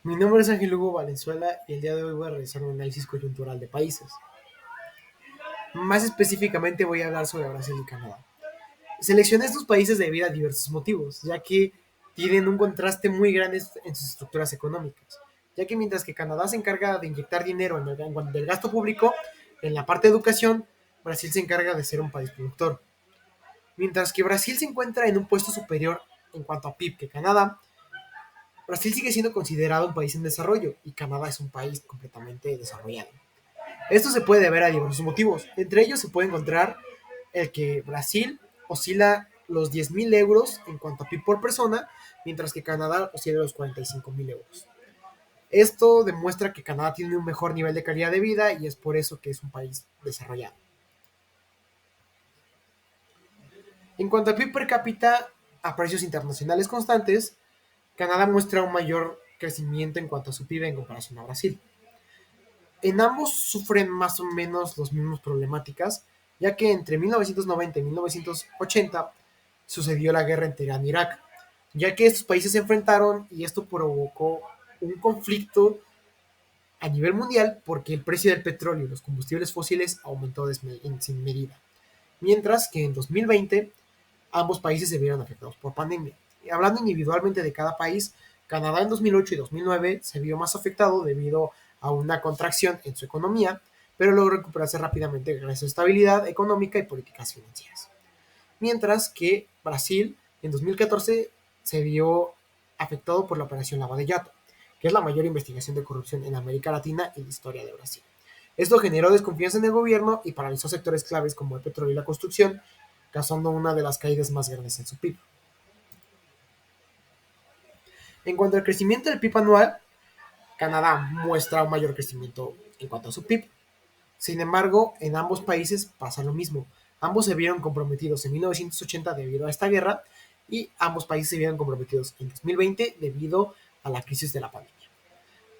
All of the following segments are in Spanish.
Mi nombre es Ángel Hugo Valenzuela y el día de hoy voy a realizar un análisis coyuntural de países. Más específicamente voy a hablar sobre Brasil y Canadá. Seleccioné estos países debido a diversos motivos, ya que tienen un contraste muy grande en sus estructuras económicas, ya que mientras que Canadá se encarga de inyectar dinero en el gasto público, en la parte de educación, Brasil se encarga de ser un país productor. Mientras que Brasil se encuentra en un puesto superior en cuanto a PIB que Canadá, Brasil sigue siendo considerado un país en desarrollo y Canadá es un país completamente desarrollado. Esto se puede deber a diversos motivos. Entre ellos se puede encontrar el que Brasil oscila los 10.000 euros en cuanto a PIB por persona, mientras que Canadá oscila los 45.000 euros. Esto demuestra que Canadá tiene un mejor nivel de calidad de vida y es por eso que es un país desarrollado. En cuanto a PIB per cápita a precios internacionales constantes, Canadá muestra un mayor crecimiento en cuanto a su PIB en comparación a Brasil. En ambos sufren más o menos las mismas problemáticas, ya que entre 1990 y 1980 sucedió la guerra entre Irán e Irak, ya que estos países se enfrentaron y esto provocó un conflicto a nivel mundial porque el precio del petróleo y los combustibles fósiles aumentó sin medida. Mientras que en 2020 ambos países se vieron afectados por pandemia. Y hablando individualmente de cada país, Canadá en 2008 y 2009 se vio más afectado debido a una contracción en su economía, pero logró recuperarse rápidamente gracias a estabilidad económica y políticas financieras. Mientras que Brasil en 2014 se vio afectado por la operación Lava de Yato, que es la mayor investigación de corrupción en América Latina y la historia de Brasil. Esto generó desconfianza en el gobierno y paralizó sectores claves como el petróleo y la construcción, causando una de las caídas más grandes en su PIB. En cuanto al crecimiento del PIB anual, Canadá muestra un mayor crecimiento en cuanto a su PIB. Sin embargo, en ambos países pasa lo mismo. Ambos se vieron comprometidos en 1980 debido a esta guerra y ambos países se vieron comprometidos en 2020 debido a la crisis de la pandemia.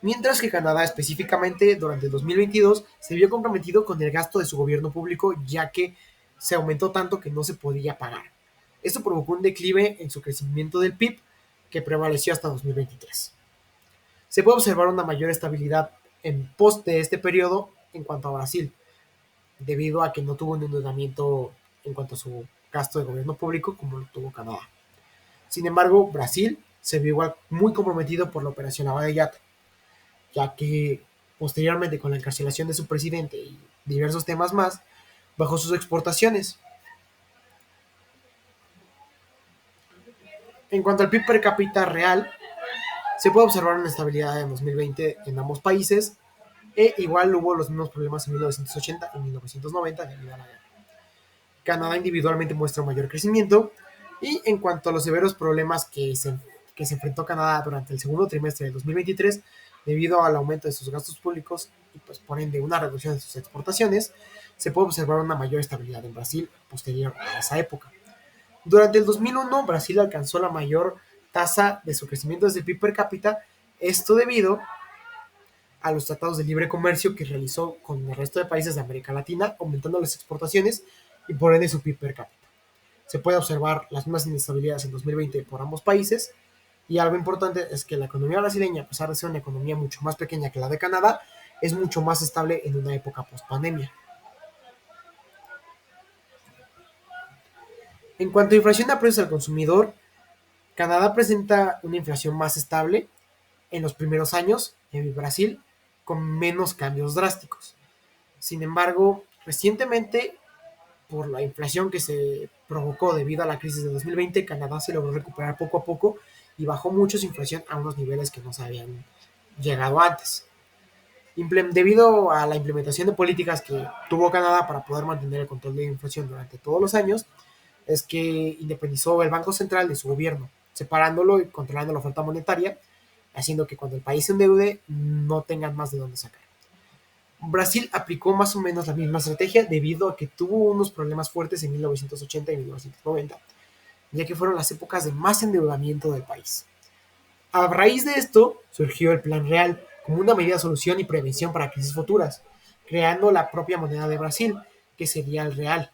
Mientras que Canadá específicamente durante el 2022 se vio comprometido con el gasto de su gobierno público ya que se aumentó tanto que no se podía pagar. Esto provocó un declive en su crecimiento del PIB que prevaleció hasta 2023. Se puede observar una mayor estabilidad en post de este periodo en cuanto a Brasil, debido a que no tuvo un endeudamiento en cuanto a su gasto de gobierno público como lo tuvo Canadá. Sin embargo, Brasil se vio igual muy comprometido por la operación Lava de Yato, ya que posteriormente con la encarcelación de su presidente y diversos temas más, bajó sus exportaciones. En cuanto al PIB per cápita real, se puede observar una estabilidad en 2020 en ambos países, e igual hubo los mismos problemas en 1980 y 1990 debido a la guerra. Canadá individualmente muestra un mayor crecimiento, y en cuanto a los severos problemas que se enfrentó Canadá durante el segundo trimestre del 2023, debido al aumento de sus gastos públicos y pues por ende una reducción de sus exportaciones, se puede observar una mayor estabilidad en Brasil posterior a esa época. Durante el 2001, Brasil alcanzó la mayor tasa de su crecimiento desde el PIB per cápita, esto debido a los tratados de libre comercio que realizó con el resto de países de América Latina, aumentando las exportaciones y por ende su PIB per cápita. Se puede observar las mismas inestabilidades en 2020 por ambos países, y algo importante es que la economía brasileña, a pesar de ser una economía mucho más pequeña que la de Canadá, es mucho más estable en una época post-pandemia. En cuanto a inflación a precios al consumidor, Canadá presenta una inflación más estable en los primeros años y Brasil con menos cambios drásticos. Sin embargo, recientemente, por la inflación que se provocó debido a la crisis de 2020, Canadá se logró recuperar poco a poco y bajó mucho su inflación a unos niveles que no se habían llegado antes. Debido a la implementación de políticas que tuvo Canadá para poder mantener el control de la inflación durante todos los años, es que independizó el Banco Central de su gobierno, separándolo y controlando la oferta monetaria, haciendo que cuando el país se endeude no tengan más de dónde sacar. Brasil aplicó más o menos la misma estrategia debido a que tuvo unos problemas fuertes en 1980 y 1990, ya que fueron las épocas de más endeudamiento del país. A raíz de esto surgió el Plan Real como una medida de solución y prevención para crisis futuras, creando la propia moneda de Brasil, que sería el real.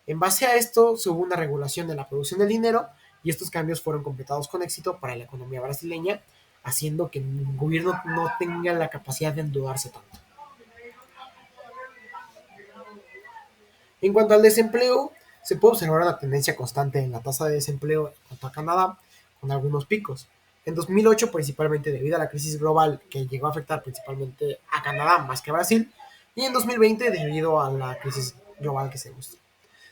En base a esto se hubo una regulación de la producción del dinero y estos cambios fueron completados con éxito para la economía brasileña, haciendo que el gobierno no tenga la capacidad de endeudarse tanto. En cuanto al desempleo, se puede observar una tendencia constante en la tasa de desempleo en cuanto a Canadá, con algunos picos. En 2008, principalmente debido a la crisis global que llegó a afectar principalmente a Canadá más que a Brasil, y en 2020 debido a la crisis global que se mostró.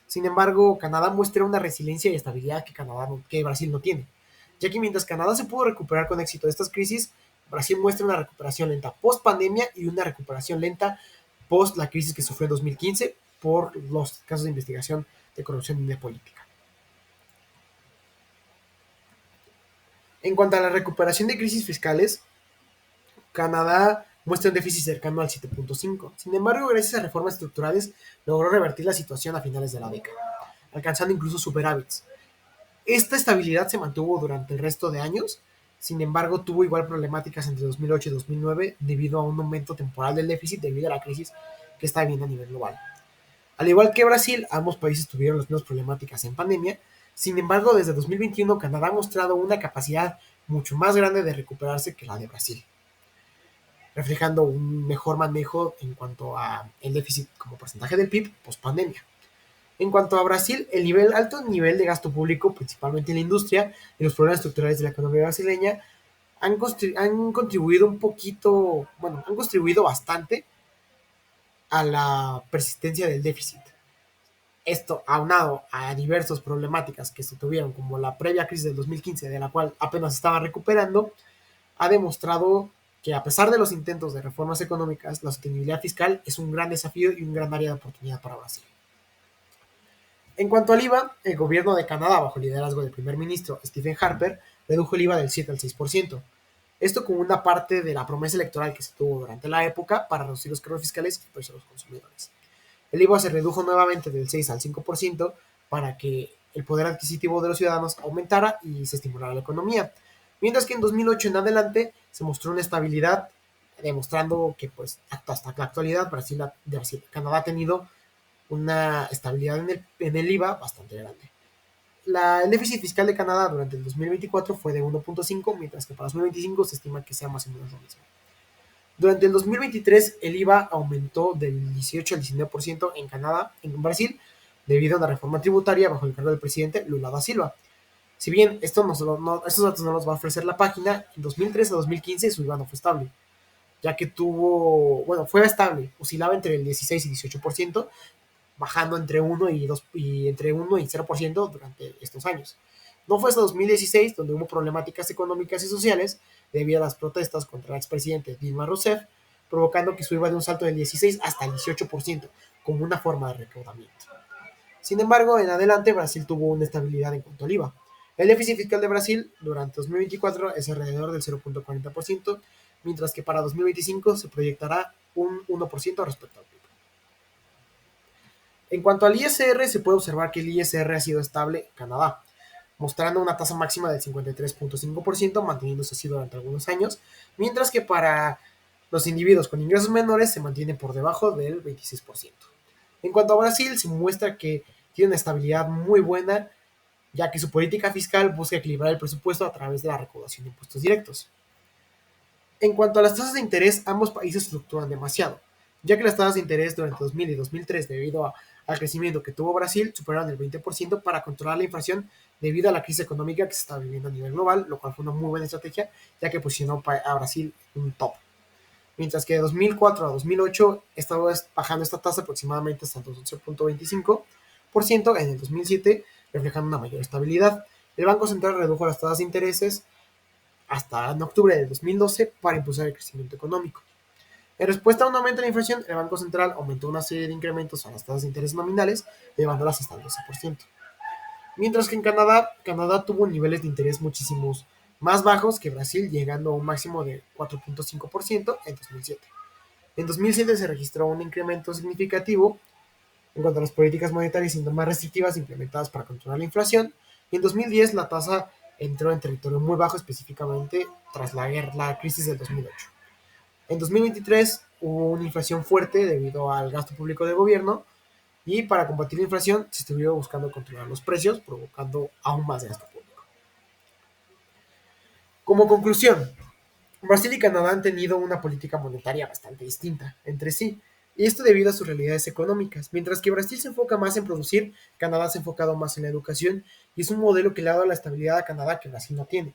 Sin embargo, Canadá muestra una resiliencia y estabilidad que Brasil no tiene, ya que mientras Canadá se pudo recuperar con éxito de estas crisis, Brasil muestra una recuperación lenta post pandemia y una recuperación lenta post la crisis que sufrió en 2015 por los casos de investigación de corrupción y de política. En cuanto a la recuperación de crisis fiscales, Canadá muestra un déficit cercano al 7.5. Sin embargo, gracias a reformas estructurales, logró revertir la situación a finales de la década, alcanzando incluso superávits. Esta estabilidad se mantuvo durante el resto de años, sin embargo, tuvo igual problemáticas entre 2008 y 2009 debido a un aumento temporal del déficit debido a la crisis que está viviendo a nivel global. Al igual que Brasil, ambos países tuvieron las mismas problemáticas en pandemia. Sin embargo, desde 2021 Canadá ha mostrado una capacidad mucho más grande de recuperarse que la de Brasil, reflejando un mejor manejo en cuanto a el déficit como porcentaje del PIB post pandemia. En cuanto a Brasil, el alto nivel de gasto público, principalmente en la industria, y los problemas estructurales de la economía brasileña han contribuido un poquito, bueno, han contribuido bastante a la persistencia del déficit. Esto, aunado a diversas problemáticas que se tuvieron, como la previa crisis del 2015, de la cual apenas estaba recuperando, ha demostrado que a pesar de los intentos de reformas económicas, la sostenibilidad fiscal es un gran desafío y un gran área de oportunidad para Brasil. En cuanto al IVA, el gobierno de Canadá, bajo el liderazgo del primer ministro Stephen Harper, redujo el IVA del 7 al 6%. Esto como una parte de la promesa electoral que se tuvo durante la época para reducir los cargos fiscales y precios a los consumidores. El IVA se redujo nuevamente del 6 al 5% para que el poder adquisitivo de los ciudadanos aumentara y se estimulara la economía. Mientras que en 2008 en adelante se mostró una estabilidad, demostrando que pues hasta la actualidad Canadá ha tenido una estabilidad en el IVA bastante grande. El déficit fiscal de Canadá durante el 2024 fue de 1.5, mientras que para 2025 se estima que sea más o menos lo mismo. Durante el 2023 el IVA aumentó del 18 al 19% en Canadá, en Brasil, debido a una reforma tributaria bajo el cargo del presidente Lula da Silva. Si bien estos datos no los va a ofrecer la página, en 2013 a 2015 su IVA no fue estable, ya que fue estable, oscilaba entre el 16 y 18%, bajando entre 1 y 2 y entre 1 y 0% durante estos años. No fue hasta 2016 donde hubo problemáticas económicas y sociales debido a las protestas contra el expresidente Dilma Rousseff, provocando que suba de un salto del 16 hasta el 18% como una forma de recaudamiento. Sin embargo, en adelante Brasil tuvo una estabilidad en cuanto al IVA. El déficit fiscal de Brasil durante 2024 es alrededor del 0.40%, mientras que para 2025 se proyectará un 1% respecto al PIB. En cuanto al ISR, se puede observar que el ISR ha sido estable en Canadá, mostrando una tasa máxima del 53.5%, manteniéndose así durante algunos años, mientras que para los individuos con ingresos menores se mantiene por debajo del 26%. En cuanto a Brasil, se muestra que tiene una estabilidad muy buena, ya que su política fiscal busca equilibrar el presupuesto a través de la recaudación de impuestos directos. En cuanto a las tasas de interés, ambos países fluctúan demasiado, ya que las tasas de interés durante 2000 y 2003, debido al crecimiento que tuvo Brasil, superaron el 20% para controlar la inflación debido a la crisis económica que se está viviendo a nivel global, lo cual fue una muy buena estrategia, ya que posicionó a Brasil un top. Mientras que de 2004 a 2008 estaba bajando esta tasa aproximadamente hasta el 12.25% en el 2007, reflejando una mayor estabilidad. El Banco Central redujo las tasas de intereses hasta en octubre del 2012 para impulsar el crecimiento económico. En respuesta a un aumento de la inflación, el Banco Central aumentó una serie de incrementos a las tasas de interés nominales, llevándolas hasta el 12%. Mientras que en Canadá tuvo niveles de interés muchísimos más bajos que Brasil, llegando a un máximo de 4.5% en 2007. En 2007 se registró un incremento significativo en cuanto a las políticas monetarias siendo más restrictivas implementadas para controlar la inflación, y en 2010 la tasa entró en territorio muy bajo, específicamente tras la crisis del 2008. En 2023 hubo una inflación fuerte debido al gasto público del gobierno, y para combatir la inflación se estuvo buscando controlar los precios, provocando aún más gasto público. Como conclusión, Brasil y Canadá han tenido una política monetaria bastante distinta entre sí, y esto debido a sus realidades económicas. Mientras que Brasil se enfoca más en producir, Canadá se ha enfocado más en la educación, y es un modelo que le ha dado la estabilidad a Canadá que Brasil no tiene.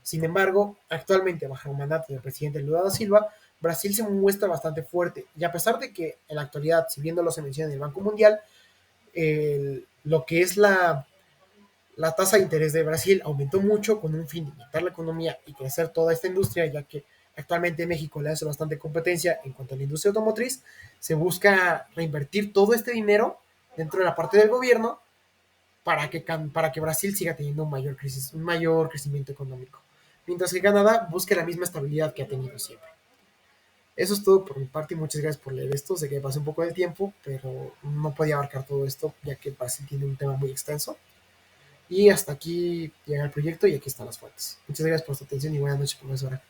Sin embargo, actualmente, bajo el mandato del presidente Lula da Silva, Brasil se muestra bastante fuerte, y a pesar de que en la actualidad, si bien no lo se menciona en el Banco Mundial, lo que es la tasa de interés de Brasil aumentó mucho con un fin de inyectar la economía y crecer toda esta industria, ya que actualmente México le hace bastante competencia en cuanto a la industria automotriz. Se busca reinvertir todo este dinero dentro de la parte del gobierno para que Brasil siga teniendo un mayor crecimiento económico. Mientras que Canadá busca la misma estabilidad que ha tenido siempre. Eso es todo por mi parte y muchas gracias por leer esto. Sé que pasé un poco de tiempo, pero no podía abarcar todo esto, ya que Brasil tiene un tema muy extenso. Y hasta aquí llega el proyecto y aquí están las fuentes. Muchas gracias por su atención y buenas noches, profesora.